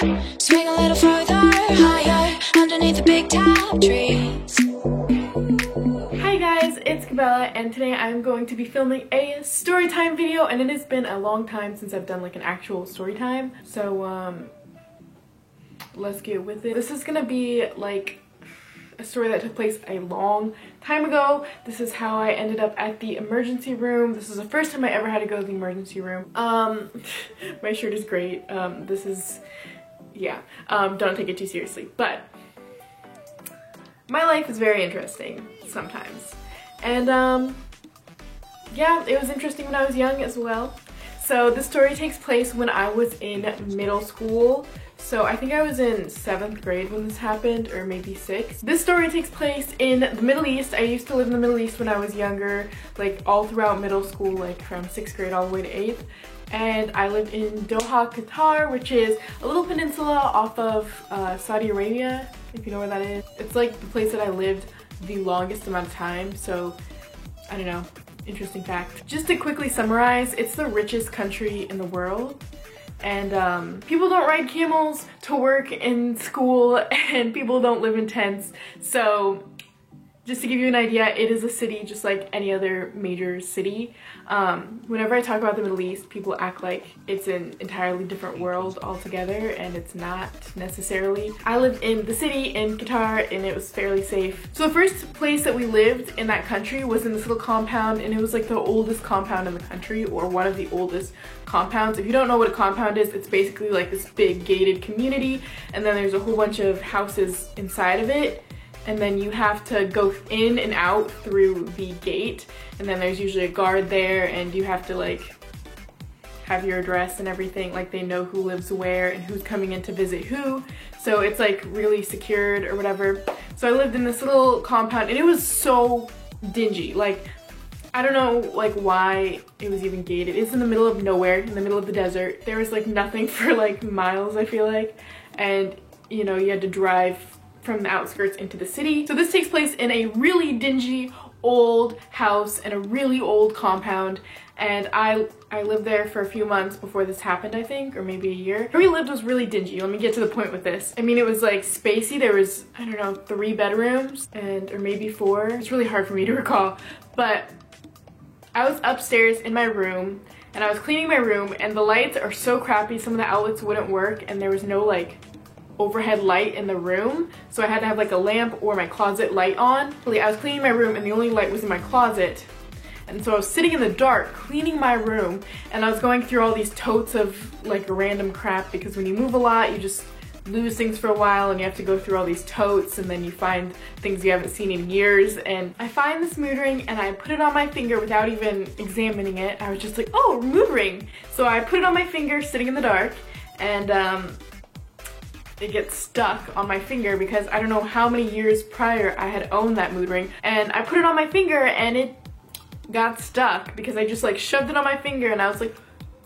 Swing a little further, higher, underneath the big top trees. Hi guys, it's Cabela, and today I'm going to be filming a story time video, and it has been a long time since I've done like an actual story time. So let's get with it. This is gonna be like a story that took place a long time ago. This is how I ended up at the emergency room. This is the first time I ever had to go to the emergency room. My shirt is great. This is, yeah, don't take it too seriously, but my life is very interesting sometimes. And yeah, it was interesting when I was young as well. So the story takes place when I was in middle school. So I think I was in 7th grade when this happened, or maybe 6th. This story takes place in the Middle East. I used to live in the Middle East when I was younger, like all throughout middle school, like from 6th grade all the way to 8th. And I lived in Doha, Qatar, which is a little peninsula off of Saudi Arabia, if you know where that is. It's like the place that I lived the longest amount of time, so I don't know, interesting fact. Just to quickly summarize, it's the richest country in the world. And people don't ride camels to work in school, and people don't live in tents. So just to give you an idea, it is a city just like any other major city. Whenever I talk about the Middle East, people act like it's an entirely different world altogether, and it's not necessarily. I lived in the city in Qatar, and it was fairly safe. So the first place that we lived in that country was in this little compound, and it was like the oldest compound in the country, or one of the oldest compounds. If you don't know what a compound is, it's basically like this big gated community, and then there's a whole bunch of houses inside of it. And then you have to go in and out through the gate, and then there's usually a guard there, and you have to like have your address and everything, like they know who lives where and who's coming in to visit who. So it's like really secured or whatever. So I lived in this little compound, and it was so dingy. Like, I don't know like why it was even gated. It's in the middle of nowhere, in the middle of the desert. There was like nothing for like miles, I feel like. And you know, you had to drive from the outskirts into the city. So this takes place in a really dingy old house and a really old compound, and I lived there for a few months before this happened, I think, or maybe a year. Where we lived was really dingy. Let me get to the point with this. I mean, it was like spacey. There was, I don't know, 3 bedrooms or maybe 4. It's really hard for me to recall, but I was upstairs in my room and I was cleaning my room, and the lights are so crappy. Some of the outlets wouldn't work, and there was no like overhead light in the room, so I had to have like a lamp or my closet light on. I was cleaning my room and the only light was in my closet, and so I was sitting in the dark cleaning my room, and I was going through all these totes of like random crap, because when you move a lot you just lose things for a while, and you have to go through all these totes, and then you find things you haven't seen in years. And I find this mood ring, and I put it on my finger without even examining it. I was just like, oh, mood ring. So I put it on my finger sitting in the dark, and it gets stuck on my finger because I don't know how many years prior I had owned that mood ring, and I put it on my finger and it got stuck because I just like shoved it on my finger, and I was like,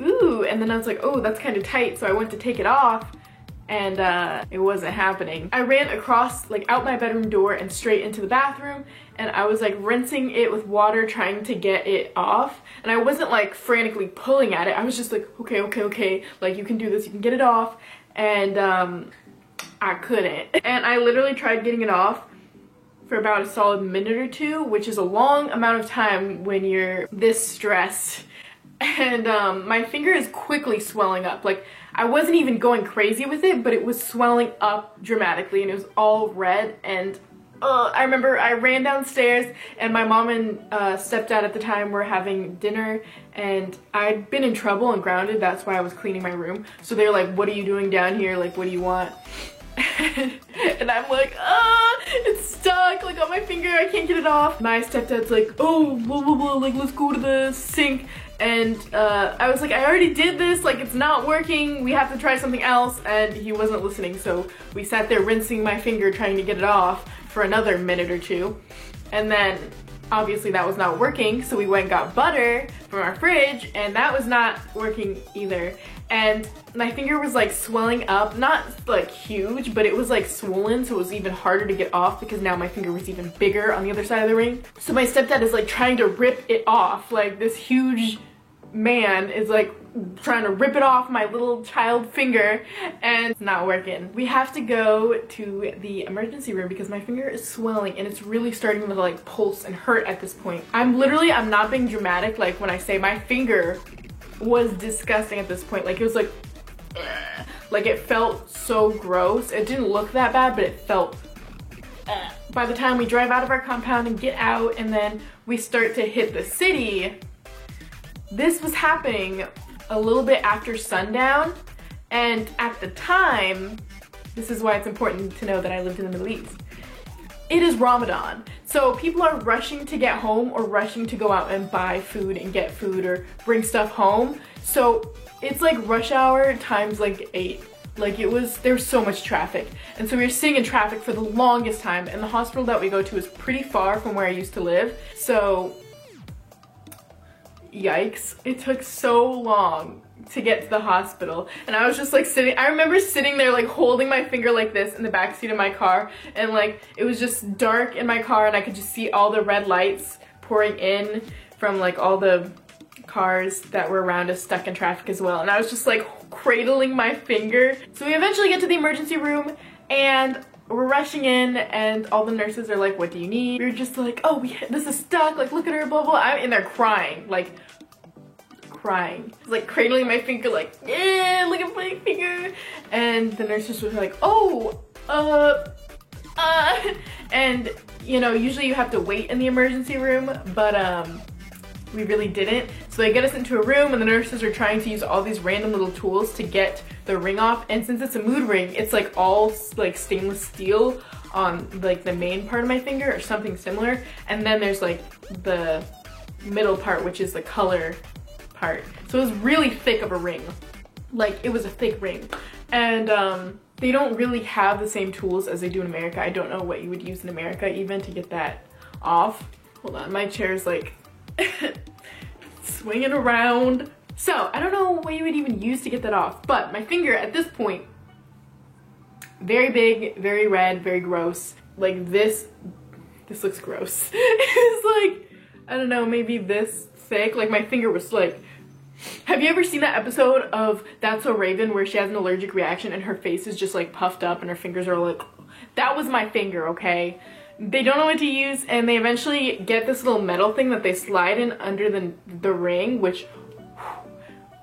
ooh, and then I was like, oh, that's kind of tight, so I went to take it off, and it wasn't happening. I ran across, like out my bedroom door and straight into the bathroom, and I was like rinsing it with water trying to get it off, and I wasn't like frantically pulling at it. I was just like, okay, like you can do this, you can get it off. And I couldn't. And I literally tried getting it off for about a solid minute or 2, which is a long amount of time when you're this stressed. And my finger is quickly swelling up. Like, I wasn't even going crazy with it, but it was swelling up dramatically, and it was all red. And I remember I ran downstairs, and my mom and stepdad at the time were having dinner, and I'd been in trouble and grounded. That's why I was cleaning my room. So they were like, what are you doing down here? Like, what do you want? And I'm like, it's stuck like on my finger. I can't get it off. My stepdad's like, oh, blah, blah, blah, like let's go to the sink. And I was like, I already did this, like it's not working, we have to try something else. And he wasn't listening, so we sat there rinsing my finger trying to get it off for another minute or 2. And then obviously that was not working, so we went and got butter from our fridge, and that was not working either. And my finger was like swelling up, not like huge, but it was like swollen, so it was even harder to get off because now my finger was even bigger on the other side of the ring. So my stepdad is like trying to rip it off, like this huge man is like trying to rip it off my little child finger, and it's not working. We have to go to the emergency room because my finger is swelling and it's really starting to like pulse and hurt at this point. I'm not being dramatic, like when I say my finger was disgusting at this point. Like it was like it felt so gross. It didn't look that bad, but it felt by the time we drive out of our compound and get out and then we start to hit the city, this was happening a little bit after sundown, and at the time, this is why it's important to know that I lived in the Middle East. It is Ramadan, so people are rushing to get home or rushing to go out and buy food and get food or bring stuff home. So it's like rush hour times like 8. Like there was so much traffic. And so we were sitting in traffic for the longest time, and the hospital that we go to is pretty far from where I used to live. So yikes, it took so long to get to the hospital, and I was just like I remember sitting there like holding my finger like this in the back seat of my car, and like it was just dark in my car and I could just see all the red lights pouring in from like all the cars that were around us stuck in traffic as well, and I was just like cradling my finger. So we eventually get to the emergency room and we're rushing in, and all the nurses are like, what do you need? We were just like, oh, this is stuck, like look at her, blah blah. I'm in there crying, like cradling my finger, like, yeah, look at my finger. And the nurses were like, oh, and you know, usually you have to wait in the emergency room, but we really didn't. So they get us into a room and the nurses are trying to use all these random little tools to get the ring off, and since it's a mood ring, it's like all like stainless steel on like the main part of my finger or something similar, and then there's like the middle part, which is the color part. So it was really thick of a ring. Like it was a thick ring, and they don't really have the same tools as they do in America. I don't know what you would use in America even to get that off. Hold on, my chair's like swinging around. So I don't know what you would even use to get that off, but my finger at this point, very big, very red, very gross. Like this looks gross. It's like, I don't know, maybe this thick. Like my finger was like, have you ever seen that episode of That's So Raven where she has an allergic reaction and her face is just like puffed up and her fingers are like, that was my finger, okay? They don't know what to use, and they eventually get this little metal thing that they slide in under the ring, which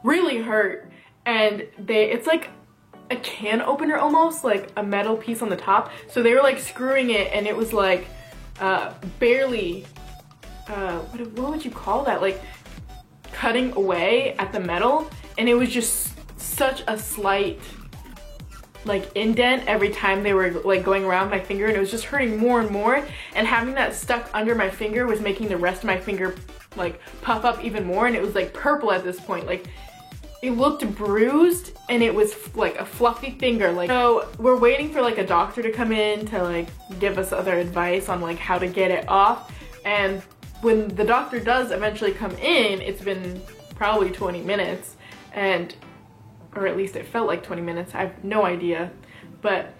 really hurt. And it's like a can opener almost, like a metal piece on the top. So they were like screwing it, and it was like barely, what would you call that? Like cutting away at the metal, and it was just such a slight like indent every time they were like going around my finger, and it was just hurting more and more, and having that stuck under my finger was making the rest of my finger like puff up even more, and it was like purple at this point. Like it looked bruised, and it was like a fluffy finger. Like, so we're waiting for like a doctor to come in to like give us other advice on like how to get it off, and when the doctor does eventually come in, it's been probably 20 minutes, or at least it felt like 20 minutes. I have no idea, but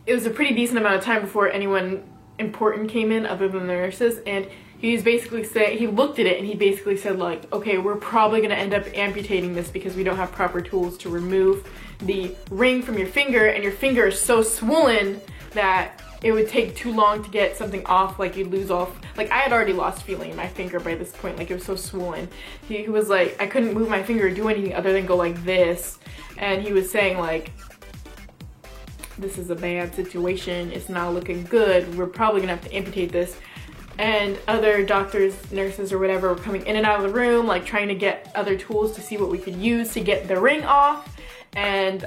it was a pretty decent amount of time before anyone important came in other than the nurses, and he was basically saying, he looked at it and he basically said like, okay, we're probably gonna end up amputating this because we don't have proper tools to remove the ring from your finger, and your finger is so swollen that it would take too long to get something off. Like you'd lose off, like I had already lost feeling in my finger by this point, like it was so swollen. He was like, I couldn't move my finger or do anything other than go like this, and he was saying like, this is a bad situation, it's not looking good, we're probably gonna have to amputate this. And other doctors, nurses or whatever were coming in and out of the room, like trying to get other tools to see what we could use to get the ring off. And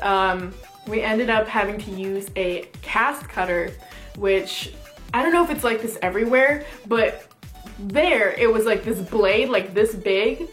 we ended up having to use a cast cutter, which I don't know if it's like this everywhere, but there it was like this blade like this big,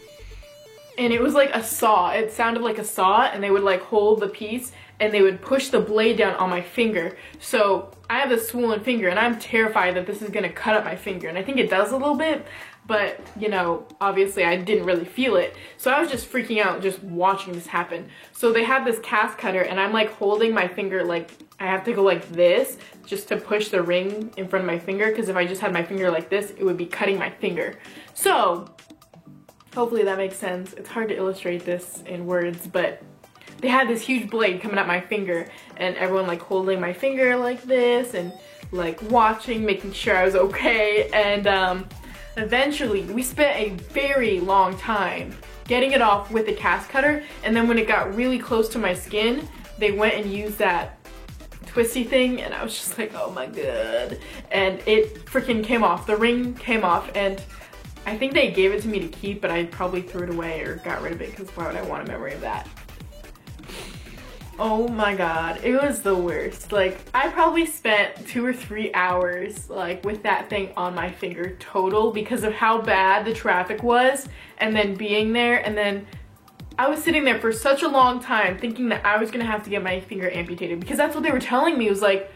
and it was like a saw. It sounded like a saw, and they would like hold the piece and they would push the blade down on my finger. So I have this swollen finger and I'm terrified that this is gonna cut up my finger, and I think it does a little bit, but you know, obviously I didn't really feel it. So I was just freaking out just watching this happen. So they had this cast cutter, and I'm like holding my finger, like I have to go like this just to push the ring in front of my finger, because if I just had my finger like this, it would be cutting my finger. So Hopefully that makes sense. It's hard to illustrate this in words, but they had this huge blade coming at my finger, and everyone like holding my finger like this and like watching, making sure I was okay. And eventually we spent a very long time getting it off with a cast cutter, and then when it got really close to my skin, they went and used that twisty thing, and I was just like, oh my god. And it freaking came off. The ring came off, and I think they gave it to me to keep, but I probably threw it away or got rid of it because why would I want a memory of that? Oh my god, it was the worst. Like, I probably spent 2 or 3 hours like with that thing on my finger total because of how bad the traffic was, and then being there, and then I was sitting there for such a long time thinking that I was gonna have to get my finger amputated because that's what they were telling me. It was like,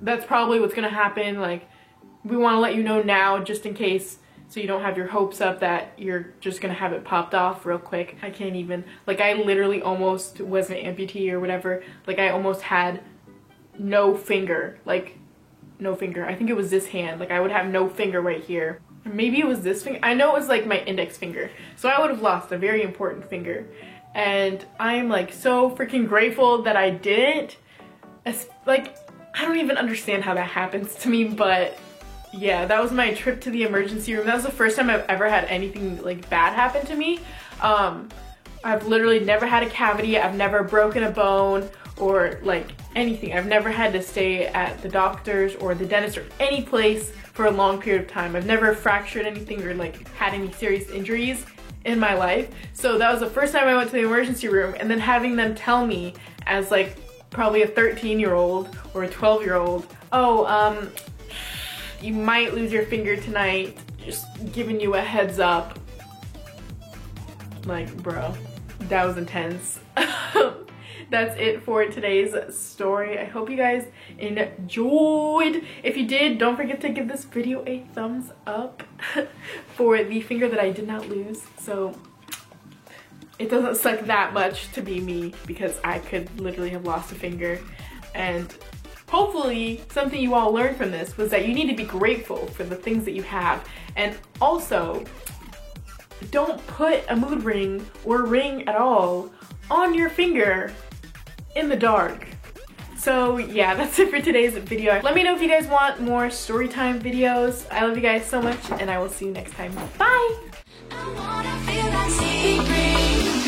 that's probably what's gonna happen. Like, we wanna let you know now just in case, so you don't have your hopes up that you're just gonna have it popped off real quick. I can't even, like, I literally almost was an amputee or whatever. Like, I almost had no finger, like, no finger. I think it was this hand. Like, I would have no finger right here. Or maybe it was this finger. I know it was like my index finger. So I would have lost a very important finger. And I'm like so freaking grateful that I didn't. Like, I don't even understand how that happens to me, but yeah, that was my trip to the emergency room. That was the first time I've ever had anything like bad happen to me. I've literally never had a cavity. I've never broken a bone or like anything. I've never had to stay at the doctor's or the dentist or any place for a long period of time. I've never fractured anything or like had any serious injuries in my life. So that was the first time I went to the emergency room, and then having them tell me as like probably a 13-year-old or a 12-year-old, oh, you might lose your finger tonight, just giving you a heads up. Like, bro, that was intense. That's it for today's story. I hope you guys enjoyed. If you did, don't forget to give this video a thumbs up for the finger that I did not lose. So it doesn't suck that much to be me, because I could literally have lost a finger. And hopefully something you all learned from this was that you need to be grateful for the things that you have. And also, don't put a mood ring or ring at all on your finger in the dark. So yeah, that's it for today's video. Let me know if you guys want more storytime videos. I love you guys so much, and I will see you next time. Bye! I wanna feel that sea breeze.